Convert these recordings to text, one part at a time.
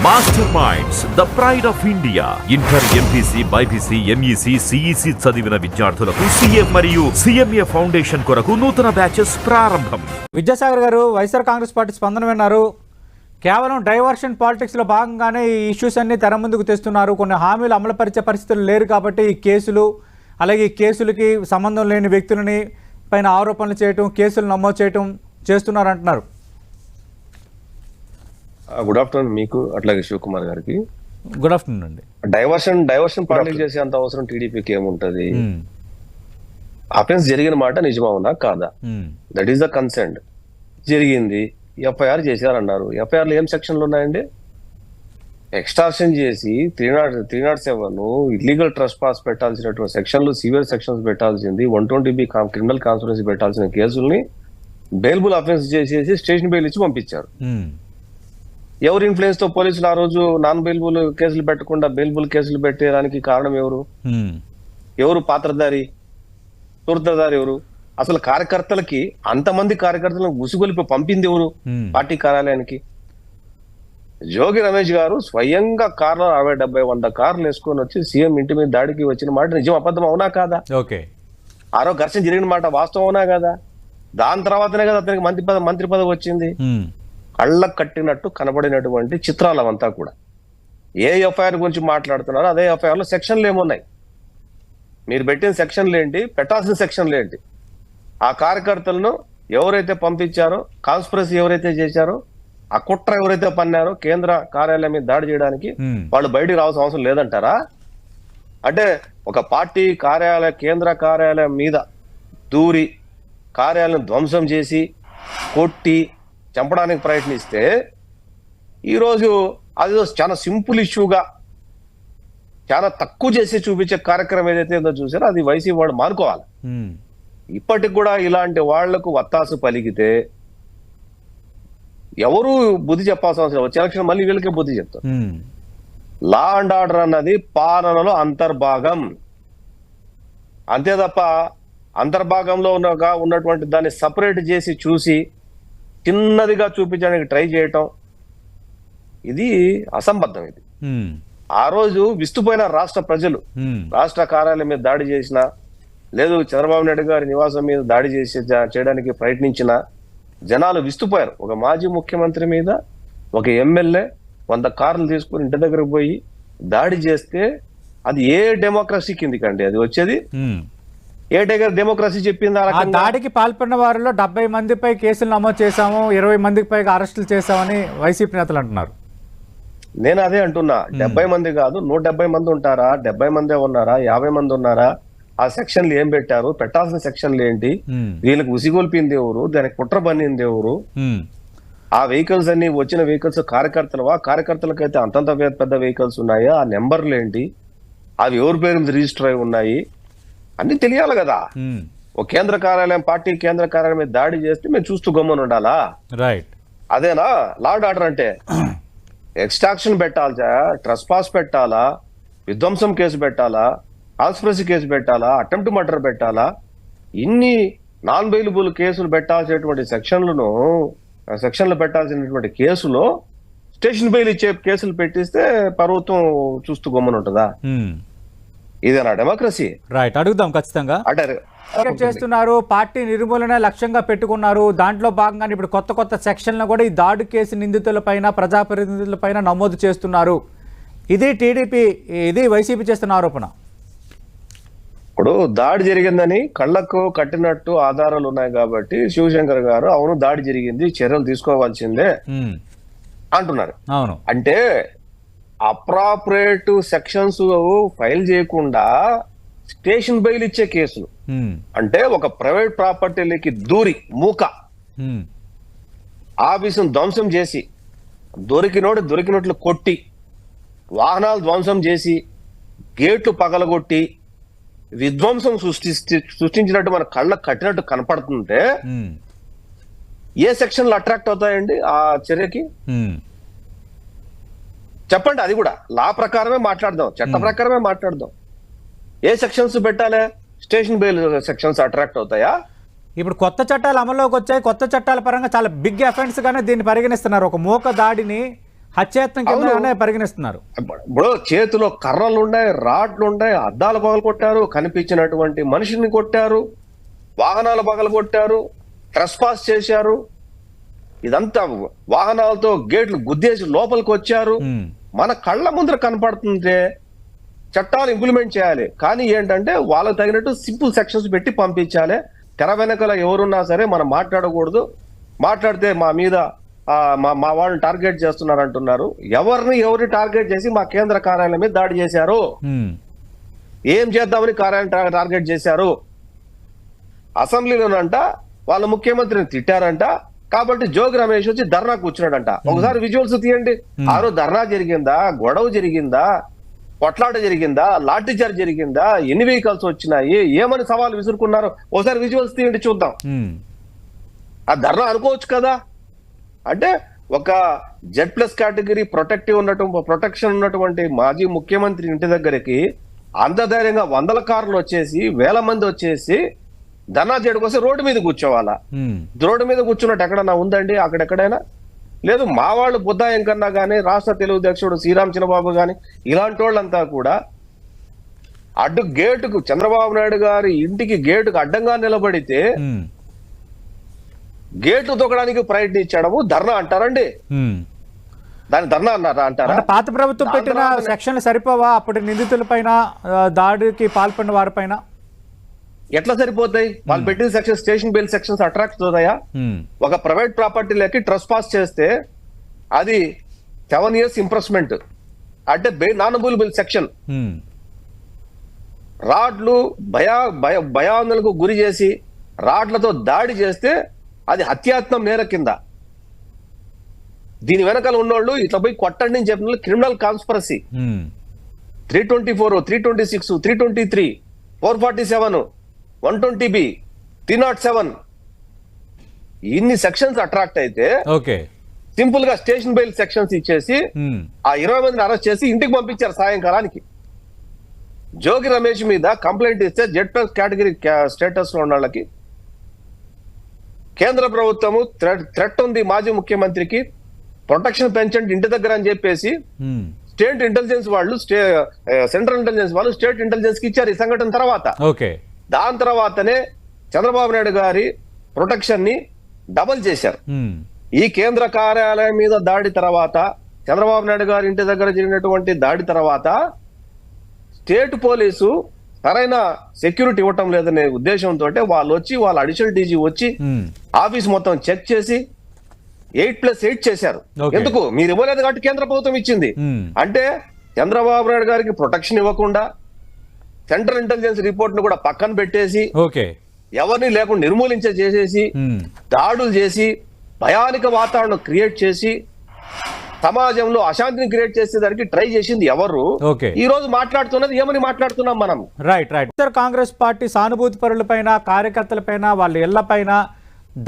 Master minds the pride of India. Inter, MPC, BiPC, MEC, CEC చదివిన విద్యార్థులకు CA మరియు CMA foundation కొరకు నూతన బ్యాచెస్ ప్రారంభం. విద్యాసాగర్ గారు, వైఎస్ఆర్ కాంగ్రెస్ పార్టీ స్పందన విన్నారు. కేవలం డైవర్షన్ పాలిటిక్స్లో భాగంగానే ఈ ఇష్యూస్ అన్ని తెర ముందుకు తెస్తున్నారు. కొన్ని హామీలు అమలుపరిచే పరిస్థితులు లేరు కాబట్టి ఈ కేసులు, అలాగే ఈ కేసులకి సంబంధం లేని వ్యక్తులని పైన ఆరోపణలు చేయటం, కేసులు నమోదు చేయటం చేస్తున్నారు అంటున్నారు. గుడ్ ఆఫ్టర్నూన్ మీకు, అట్లాగే శివకుమార్ గారికి గుడ్ ఆఫ్టర్నూన్ అండి. డైవర్షన్ పాలిటిక్స్ చేసే అంత అవసరం టీడీపీకి ఏముంటది? అఫెన్స్ జరిగిన మాట నిజమవునా కాదా? That is the consent. జరిగింది, ఎఫ్ఐఆర్ చేశారన్నారు. ఎఫ్ఐఆర్లు ఏం సెక్షన్లు ఉన్నాయండి? ఎక్స్టార్షన్ చేసి 307 ఇల్లీగల్ ట్రస్ట్ పాస్ పెట్టాల్సినటువంటి సెక్షన్లు, సివియర్ సెక్షన్స్ పెట్టాల్సింది, 120B క్రిమినల్ కాన్స్పిరసీ పెట్టాల్సిన కేసుల్ని బెయిల్బుల్ అఫెన్స్ చేసేసి స్టేషన్ బెయిల్ ఇచ్చి పంపించారు. ఎవరు ఇన్ఫ్లుయెన్స్ తో పోలీసులు ఆ రోజు నాన్ బెయిల్బుల్ కేసులు పెట్టకుండా బెయిల్బుల్ కేసులు పెట్టడానికి కారణం ఎవరు పాత్రధారి, సూత్రధారి ఎవరు? అసలు కార్యకర్తలకి, అంతమంది కార్యకర్తలను గుసిగొలిపి పంపింది ఎవరు పార్టీ కార్యాలయానికి? జోగి రమేష్ గారు స్వయంగా కార్లు 60, 70, 100 కార్లు వేసుకొని వచ్చి సీఎం ఇంటి మీద దాడికి వచ్చిన మాట నిజం అబద్ధం అవునా కాదా? ఆరో ఘర్షణ జరిగిన మాట వాస్తవం అవునా కాదా? దాని తర్వాతనే కదా అతనికి మంత్రి పదవి వచ్చింది. కళ్ళకు కట్టినట్టు కనబడినటువంటి చిత్రాలు అవంతా కూడా. ఏ ఎఫ్ఐఆర్ గురించి మాట్లాడుతున్నారో అదే ఎఫ్ఐఆర్ లో సెక్షన్లు ఏమున్నాయి? మీరు పెట్టిన సెక్షన్లు ఏంటి, పెట్టాల్సిన సెక్షన్లు ఏంటి? ఆ కార్యకర్తలను ఎవరైతే పంపించారో, కాన్స్పిరసీ ఎవరైతే చేశారో, ఆ కుట్ర ఎవరైతే పన్నారో కేంద్ర కార్యాలయం మీద దాడి చేయడానికి, వాళ్ళు బయటికి రావాల్సిన అవసరం లేదంటారా? అంటే ఒక పార్టీ కార్యాలయ, కేంద్ర కార్యాలయం మీద దూరి కార్యాలయం ధ్వంసం చేసి కొట్టి చంపడానికి ప్రయత్నిస్తే ఈరోజు అది చాలా సింపుల్ ఇష్యూగా చాలా తక్కువ చేసి చూపించే కార్యక్రమం ఏదైతే ఉందో చూసారో అది వైసీపీ వాడు మానుకోవాలి. ఇప్పటికి కూడా ఇలాంటి వాళ్లకు వత్తాసు పలికితే ఎవరు బుద్ధి చెప్పాల్సిన అవసరం, వచ్చే ఎలక్షన్ మళ్ళీ వీళ్ళకే బుద్ధి చెప్తారు. లా అండ్ ఆర్డర్ అన్నది పాలనలో అంతర్భాగం, అంతే తప్ప అంతర్భాగంలో ఉన్నటువంటి దాన్ని సపరేట్ చేసి చూసి చిన్నదిగా చూపించడానికి ట్రై చేయటం ఇది అసంబద్ధం. ఇది ఆ రోజు విస్తుపోయిన రాష్ట్ర ప్రజలు రాష్ట్ర కార్యాలయం మీద దాడి చేసిన, లేదు చంద్రబాబు నాయుడు గారి నివాసం మీద దాడి చేయడానికి ప్రయత్నించిన జనాలు విస్తుపోయారు. ఒక మాజీ ముఖ్యమంత్రి మీద ఒక ఎమ్మెల్యే 100 కార్లు తీసుకుని ఇంటి దగ్గరకు పోయి దాడి చేస్తే అది ఏ డెమోక్రసీ కిందికండి అది వచ్చేది? ఏ టైగర్ డెమోక్రసీ చెప్పింది? దాడికి పాల్పడిన వారిలో 70 మందిపై కేసులు నమోదు చేశాము, 20 మందికి పైగా అరెస్టులు చేశామని వైసీపీ నేతలు అంటున్నారు. నేను అదే అంటున్నా, 70 మంది కాదు 170 మంది ఉంటారా? 70 మందే ఉన్నారా? 50 మంది ఉన్నారా? ఆ సెక్షన్లు ఏం పెట్టారు? పెట్టాల్సిన సెక్షన్లు ఏంటి? వీళ్ళకి ఉసిగొల్పింది ఎవరు? దానికి కుట్ర పన్నింది ఎవరు? ఆ వెహికల్స్ అన్ని వచ్చిన వెహికల్స్ కార్యకర్తలవా? కార్యకర్తలకైతే అంతంత పెద్ద వెహికల్స్ ఉన్నాయా? ఆ నెంబర్లు ఏంటి? అవి ఎవరి పేరు మీద రిజిస్టర్ అయి ఉన్నాయి? అన్ని తెలియాలి కదా. ఒక కేంద్ర కార్యాలయం, పార్టీ కేంద్ర కార్యాలయం మీద దాడి చేస్తే మేము చూస్తూ గమ్మని ఉండాలా? రైట్, అదేనా లా అండ్ ఆర్డర్ అంటే? ఎక్స్ట్రాక్షన్ పెట్టాలా, ట్రెస్పాస్ పెట్టాలా, విధ్వంసం కేసు పెట్టాలా, కాన్స్పిరసీ కేసు పెట్టాలా, అటెంప్ట్ మర్డర్ పెట్టాలా? ఇన్ని నాన్ బెయిలబుల్ కేసులు పెట్టాల్సినటువంటి సెక్షన్లు పెట్టాల్సినటువంటి కేసులో స్టేషన్ బెయిల్ ఇచ్చే కేసులు పెట్టిస్తే ప్రభుత్వం చూస్తూ గమ్మని ఉంటుందా? ఇదేనా డెమోక్రసీ? రైట్, అడుగుదాం ఖచ్చితంగా. చేస్తున్నారు, పార్టీ నిర్మూలన లక్ష్యంగా పెట్టుకున్నారు. దాంట్లో భాగంగా ఇప్పుడు కొత్త సెక్షన్లు కూడా ఈ దాడి కేసు నిందితులపైన, ప్రజాప్రతినిధులపైన నమోదు చేస్తున్నారు. ఇది టీడీపీ, ఇది వైసీపీ చేస్తున్న ఆరోపణ. ఇప్పుడు దాడి జరిగిందని కళ్లకు కట్టినట్టు ఆధారాలు ఉన్నాయి కాబట్టి శివశంకర్ గారు అవును దాడి జరిగింది, చర్యలు తీసుకోవాల్సిందే అంటున్నారు. అవును, అంటే అప్రాపరేట్ సెక్షన్స్ ఫైల్ చేయకుండా స్టేషన్ బెయిల్ ఇచ్చే కేసులు, అంటే ఒక ప్రైవేట్ ప్రాపర్టీలకి దూరి మూక ఆఫీసును ధ్వంసం చేసి దొరికినట్లు కొట్టి, వాహనాలు ధ్వంసం చేసి, గేట్లు పగలగొట్టి విధ్వంసం సృష్టించినట్టు మన కళ్ళకు కట్టినట్టు కనపడుతుంటే ఏ సెక్షన్లు అట్రాక్ట్ అవుతాయండి ఆ చర్యకి? చెప్పండి. అది కూడా లా ప్రకారమే మాట్లాడదాం, చట్ట ప్రకారమే మాట్లాడదాం. ఏ సెక్షన్స్ పెట్టాలి? స్టేషన్ బెయిల్ సెక్షన్స్ అట్రాక్ట్ అవుతాయా? ఇప్పుడు కొత్త చట్టాలు అమల్లోకి వచ్చాయి. కొత్త చట్టాల పరంగా చాలా బిగ్ అఫెన్స్ గానే దీన్ని పరిగణిస్తున్నారు. ఒక మూక దాడిని హత్యాయత్నం కిందనే పరిగణిస్తున్నారు. ఇప్పుడు చేతిలో కర్రలు ఉన్నాయి, రాడ్లు ఉన్నాయి, అద్దాలు పగలు కొట్టారు, కనిపించినటువంటి మనిషిని కొట్టారు, వాహనాలు పగలు కొట్టారు, ట్రెస్పాస్ చేశారు. ఇదంతా వాహనాలతో గేట్లు గుద్దేసి లోపలికి వచ్చారు. మన కళ్ళ ముందర కనపడుతుంటే చట్టాలు ఇంప్లిమెంట్ చేయాలి. కానీ ఏంటంటే వాళ్ళకి తగినట్టు సింపుల్ సెక్షన్స్ పెట్టి పంపించాలి. తెర వెనకల ఎవరున్నా సరే మనం మాట్లాడకూడదు. మాట్లాడితే మా మీద మా వాళ్ళని టార్గెట్ చేస్తున్నారు అంటున్నారు. ఎవరిని టార్గెట్ చేసి మా కేంద్ర కార్యాలయం మీద దాడి చేశారు? ఏం చేద్దామని కార్యాలయం టార్గెట్ చేశారు? అసెంబ్లీలోనంట వాళ్ళ ముఖ్యమంత్రిని తిట్టారంట. కాబట్టి జోగి రమేష్ వచ్చి ధర్నా కూర్చున్నాడంట. ఒకసారి విజువల్స్ తీయండి. ఆ రోజు ధర్నా జరిగిందా, గొడవ జరిగిందా, కొట్లాట జరిగిందా, లాఠీ చార్జ్ జరిగిందా, ఎన్ని వెహికల్స్ వచ్చినాయి, ఏమని సవాల్ విసురుకున్నారు? ఒకసారి విజువల్స్ తీయండి చూద్దాం. ఆ ధర్నా అనుకోవచ్చు కదా. అంటే ఒక Z+ కేటగిరీ ప్రొటెక్షన్ ఉన్నటువంటి మాజీ ముఖ్యమంత్రి ఇంటి దగ్గరికి అంత ధైర్యంగా 100 కార్లు వచ్చేసి 1000 మంది వచ్చేసి ధర్నా చేయడం కోసం రోడ్డు మీద కూర్చోవాలా? రోడ్డు మీద కూర్చున్నట్టు ఎక్కడన్నా ఉందండి? అక్కడెక్కడైనా లేదు. మా వాళ్ళు బుద్ధాయం కన్నా గానీ, రాష్ట్ర తెలుగు అధ్యక్షుడు శ్రీరామ్ చిన్నబాబు గాని ఇలాంటి వాళ్ళంతా కూడా గేటుకు చంద్రబాబు నాయుడు గారి ఇంటికి గేటుకు అడ్డంగా నిలబడితే గేట్లు తొక్కడానికి ప్రయత్నించడము ధర్నా అంటారండి? దాని ధర్నా అన్నారా అంటారా? పాత ప్రభుత్వం పెట్టిన సెక్షన్లు సరిపోవా అప్పటి నిందితుల పైన, దాడికి పాల్పడిన వారిపైన? ఎట్లా సరిపోతాయి? వాళ్ళు పెట్టిన section station bail sections attract అవుతాయా? ఒక ప్రైవేట్ ప్రాపర్టీలకి ట్రెస్పాస్ చేస్తే అది 7 years ఇంప్రెస్మెంట్ అంటే నాన్ అవైలబుల్ సెక్షన్. రాడ్లు భయాందోళనకు గురి చేసి రాడ్లతో దాడి చేస్తే అది హత్యాయత్నం నేర కింద. దీని వెనకాల ఉన్నోళ్ళు ఇట్లా పోయి కొట్టండి అని చెప్పిన క్రిమినల్ కాన్స్పరసీ. 324, 326, 323, 447, 120B, 307 ఇన్ని సెక్షన్స్ అట్రాక్ట్ అయితే సింపుల్ గా స్టేషన్ బెయిల్ సెక్షన్స్ ఇచ్చేసి ఆ 20 మందిని అరెస్ట్ చేసి ఇంటికి పంపించారు సాయంకాలానికి. జోగి రమేష్ మీద కంప్లైంట్ ఇస్తే Z+ కేటగిరీ స్టేటస్ లో ఉన్న వాళ్ళకి కేంద్ర ప్రభుత్వము థ్రెట్ ఉంది మాజీ ముఖ్యమంత్రికి, ప్రొటెక్షన్ పెంచండి ఇంటి దగ్గర అని చెప్పేసి స్టేట్ ఇంటెలిజెన్స్ వాళ్ళు, సెంట్రల్ ఇంటెలిజెన్స్ వాళ్ళు స్టేట్ ఇంటెలిజెన్స్ కి ఇచ్చారు ఈ సంఘటన తర్వాత. దాని తర్వాతనే చంద్రబాబు నాయుడు గారి ప్రొటెక్షన్ ని డబల్ చేశారు. ఈ కేంద్ర కార్యాలయం మీద దాడి తర్వాత, చంద్రబాబు నాయుడు గారి ఇంటి దగ్గర జరిగినటువంటి దాడి తర్వాత స్టేట్ పోలీసు సరైన సెక్యూరిటీ ఇవ్వటం లేదనే ఉద్దేశంతో వాళ్ళు వచ్చి, వాళ్ళ అడిషనల్ డీజీ వచ్చి ఆఫీస్ మొత్తం చెక్ చేసి 8+8 చేశారు. ఎందుకు? మీరు ఇవ్వలేదు కాబట్టి కేంద్ర ప్రభుత్వం ఇచ్చింది. అంటే చంద్రబాబు నాయుడు గారికి ప్రొటెక్షన్ ఇవ్వకుండా సెంట్రల్ ఇంటెలిజెన్స్ రిపోర్ట్ ను కూడా పక్కన పెట్టేసి ఎవరిని లేకుండా చేసేసి దాడులు చేసి భయానిక వాతావరణం క్రియేట్ చేసి సమాజంలో అశాంతిని క్రియేట్ చేసేదానికి ట్రై చేసింది ఎవరు? ఈ రోజు మాట్లాడుతున్నది ఏమని మాట్లాడుతున్నాం మనం? రైట్. కాంగ్రెస్ పార్టీ సానుభూతి పరులపైన, కార్యకర్తలపైన, వాళ్ళ ఇళ్లపైన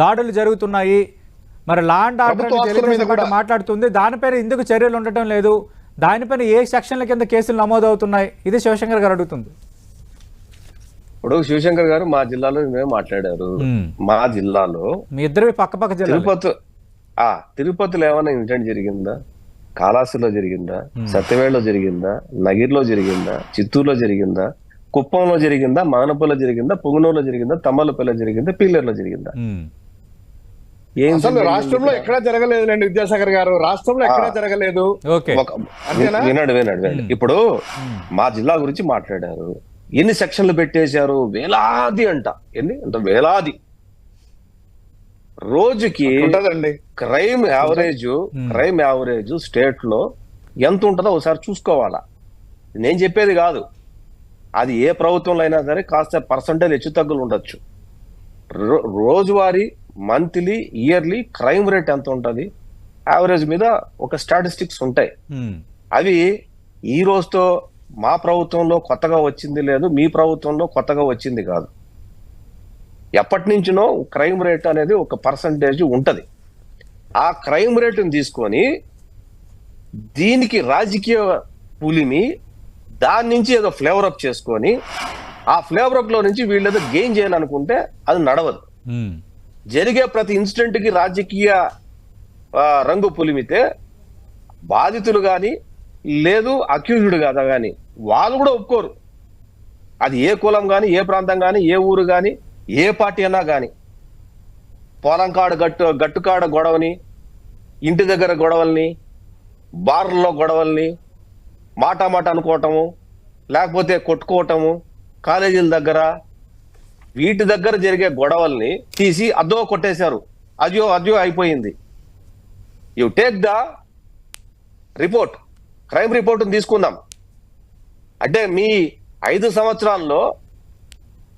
దాడులు జరుగుతున్నాయి. మరి లా అండ్ ఆర్డర్ మాట్లాడుతుంది. దానిపైన ఎందుకు చర్యలు ఉండటం లేదు? దానిపైన ఏ సెక్షన్ల కింద కేసులు నమోదవుతున్నాయి? ఇది శివశంకర్ గారు అడుగుతుంది. ఇప్పుడు శివశంకర్ గారు మా జిల్లాలో మాట్లాడారు. మా జిల్లాలో మీ ఇద్దరు పక్క జిల్లా తిరుపతిలో ఏమైనా ఇన్సిడెంట్ జరిగిందా? కాళాస్తిలో జరిగిందా? సత్యవేడలో జరిగిందా? నగిర్లో జరిగిందా? చిత్తూరులో జరిగిందా? కుప్పంలో జరిగిందా? మదనపల్లిలో జరిగిందా? పుంగనూరులో జరిగిందా? తమ్మలపల్లిలో జరిగిందా? పిల్లర్లో జరిగిందా? రాష్ట్రంలో ఎక్కడా జరగలేదులేండి విద్యాసాగర్ గారు. రాష్ట్రంలో ఎక్కడా జరగలేదు. వినండి. ఇప్పుడు మా జిల్లా గురించి మాట్లాడారు. ఎన్ని సెక్షన్లు పెట్టేశారు? వేలాది అంట. అంత వేలాది. రోజుకి క్రైమ్ యావరేజ్ స్టేట్ లో ఎంత ఉంటుందో ఒకసారి చూసుకోవాలా. నేను చెప్పేది కాదు, అది ఏ ప్రభుత్వంలో అయినా సరే కాస్త పర్సంటేజ్ హెచ్చు తగ్గులు ఉండొచ్చు. రోజువారీ, మంత్లీ, ఇయర్లీ క్రైమ్ రేట్ ఎంత ఉంటది యావరేజ్ మీద ఒక స్టాటిస్టిక్స్ ఉంటాయి. అవి ఈ రోజుతో మా ప్రభుత్వంలో కొత్తగా వచ్చింది లేదు, మీ ప్రభుత్వంలో కొత్తగా వచ్చింది కాదు. ఎప్పటి నుంచినో క్రైమ్ రేట్ అనేది ఒక పర్సంటేజ్ ఉంటది. ఆ క్రైమ్ రేటుని తీసుకొని దీనికి రాజకీయ పులిమి దాని నుంచి ఏదో ఫ్లేవర్ అప్ చేసుకొని ఆ ఫ్లేవర్ అప్ లో నుంచి వీళ్ళు ఏదో గెయిన్ చేయాలనుకుంటే అది నడవదు. జరిగే ప్రతి ఇన్సిడెంట్ కి రాజకీయ రంగు పులిమితే బాధితులు కానీ లేదు అక్యూజ్డ్ కదా కానీ వాళ్ళు కూడా ఒప్పుకోరు. అది ఏ కులం కానీ, ఏ ప్రాంతం కానీ, ఏ ఊరు కానీ, ఏ పార్టీ అన్నా కానీ. పొలం కాడ గట్టుకాడ గొడవని, ఇంటి దగ్గర గొడవల్ని, బార్లలో గొడవల్ని, మాట అనుకోవటము, లేకపోతే కొట్టుకోవటము, కాలేజీల దగ్గర వీటి దగ్గర జరిగే గొడవల్ని తీసి అదో కొట్టేశారు. అజో అయిపోయింది. You take the report, crime report తీసుకుందాం. అంటే మీ 5 సంవత్సరాల్లో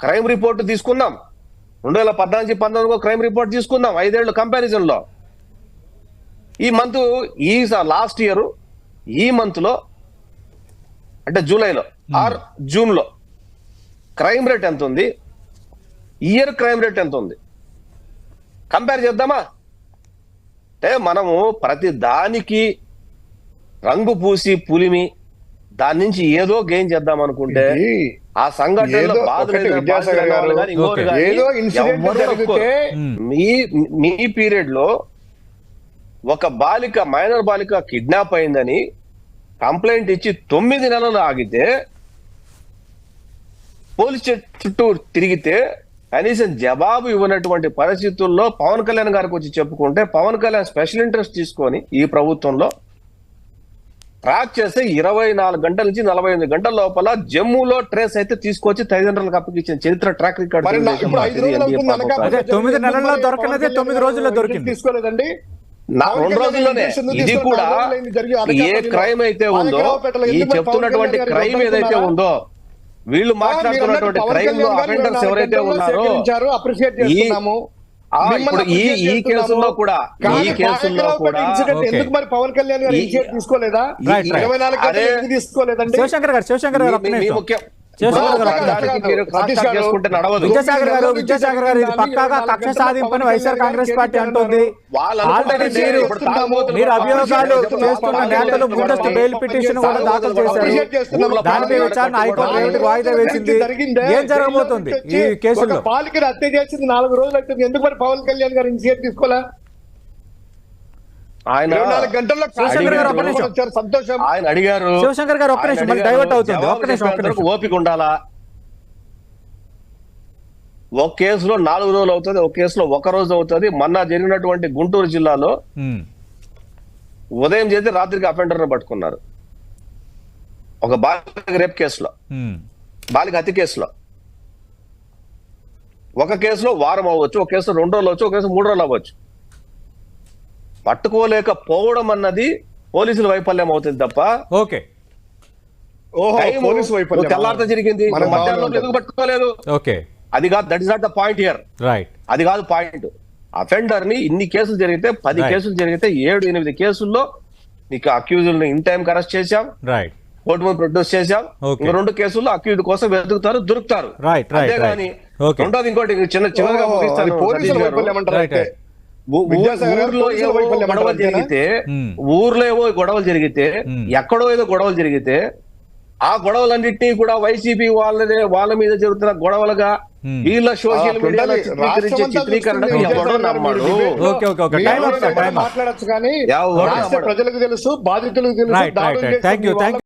క్రైమ్ రిపోర్ట్ తీసుకుందాం. 2014-19 క్రైమ్ రిపోర్ట్ తీసుకుందాం. 5 ఏళ్ళు కంపారిజన్ లో. ఈ మంత్ లాస్ట్ ఇయర్ ఈ మంత్ లో అంటే జూలైలో ఆర్ జూన్ లో క్రైమ్ రేట్ ఎంత ఉంది, ఇయర్ క్రైమ్ రేట్ ఎంత ఉంది కంపేర్ చేద్దామా? అంటే మనము ప్రతి దానికి రంగు పూసి పులిమి దాని నుంచి ఏదో గెయిన్ చేద్దాం అనుకుంటే ఆ సంఘటనలో మీ పీరియడ్ లో ఒక మైనర్ బాలిక కిడ్నాప్ అయిందని కంప్లైంట్ ఇచ్చి 9 నెలలు ఆగితే, పోలీస్ చుట్టూ తిరిగితే కనీసం జవాబు ఇవ్వనటువంటి పరిస్థితుల్లో పవన్ కళ్యాణ్ గారికి వచ్చి చెప్పుకుంటే, పవన్ కళ్యాణ్ స్పెషల్ ఇంట్రెస్ట్ తీసుకొని ఈ ప్రభుత్వంలో ట్రాక్ చేస్తే 24 గంటల నుంచి 48 గంటల లోపల జమ్మూలో ట్రేస్ అయితే తీసుకొచ్చి తల్లిదండ్రులకు అప్పగించిన చరిత్ర ట్రాక్ రికార్డ్. 9 నెలల్లో దొరకనదే 9 రోజుల్లో దొరికింది. తీసుకోలేదండి. 2 రోజుల్లోనే. ఇది కూడా ఏ క్రైమ్ అయితే ఉందో, ఈ చెప్తున్నటువంటి క్రైమ్ ఏదైతే ఉందో, వీళ్ళు మాట్లాడుతున్నటువంటి క్రైమ్ లో అఫెండర్స్ ఎవరైతే ఉన్నారో ఇప్పుడు ఈ కేసుల్లో కూడా ఎందుకు మరి పవన్ కళ్యాణ్ గారు ఇనిషియేటివ్ తీసుకోలేదా? 24 గంటలు తీసుకోలేదండి. శివశంకర్ గారు విద్యాసాగర్ గారు ఇది పక్కాగా కక్ష సాధింపని వైఎస్ఆర్ కాంగ్రెస్ పార్టీ అంటుంది. ఆల్రెడీ మీరు అభియోగాలు చేస్తున్న నేతలు ముందస్తు బెయిల్ పిటిషన్ కూడా దాఖలు చేశారు. దానిపై విచారణ హైకోర్టు రేవటికి వాయిదా వేసింది. ఏం జరగబోతుంది ఈ కేసులో? బాలికను హత్య చేసింది 4 రోజులు అవుతుంది. ఎందుకు మరి పవన్ కళ్యాణ్ గారు ఇనిషియేటివ్ తీసుకోలే? ఆయన 24 గంటల్లో సంతోషం. ఆయన అడిగారు. శివశంకర్ గారు ఒక్క నిమిషం, డైవర్ట్ అవుతుంది. ఒక్క నిమిషం ఓపిక ఉండాలా? ఒక కేసులో 4 రోజులు అవుతుంది, ఒక కేసులో 1 రోజు అవుతుంది. మొన్న జరిగినటువంటి గుంటూరు జిల్లాలో ఉదయం చేసి రాత్రికి అఫెండర్ పట్టుకున్నారు. ఒక బాలిక రేప్ కేసులో, బాలిక హత్య కేసులో. ఒక కేసులో వారం అవ్వచ్చు, ఒక కేసులో 2 రోజులు అవ్వచ్చు, ఒక కేసులో 3 రోజులు అవ్వచ్చు. పట్టుకోలేకపోవడం అన్నది పోలీసుల వైఫల్యం అవుతుంది తప్ప ఓకే తెల్లారితో జరిగింది. ఎందుకు పట్టుకోలేదు? ఓకే, అది కాదు. That is not the point here. Right, అది కాదు పాయింట్. అఫెండర్ ని ఇన్ని కేసులు జరిగితే 10 కేసులు జరిగితే 7-8 కేసుల్లో నీకు అక్యూజ్డ్ ని ఇన్ టైం అరెస్ట్ చేశాం, రైట్, కోర్టు ముందు ప్రొడ్యూస్ చేశాం. ఇంకా 2 కేసుల్లో అక్యూజ్డ్ కోసం వెతుకుతారు, దొరుకుతారు. అంతేగాని రెండోది ఇంకోటి చిన్నగా ఊర్లో ఏవో గొడవలు జరిగితే ఎక్కడో ఏదో గొడవలు జరిగితే ఆ గొడవలన్నింటినీ కూడా వైసీపీ వాళ్ళ మీద జరుగుతున్న గొడవలుగా వీళ్ళ సోషల్ మీడియాలో చిత్రీకరణకు ఎవడో నమ్మడు. మాట్లాడచ్చు కానీ ప్రజలకు తెలుసు, బాధితులకు తెలుసు.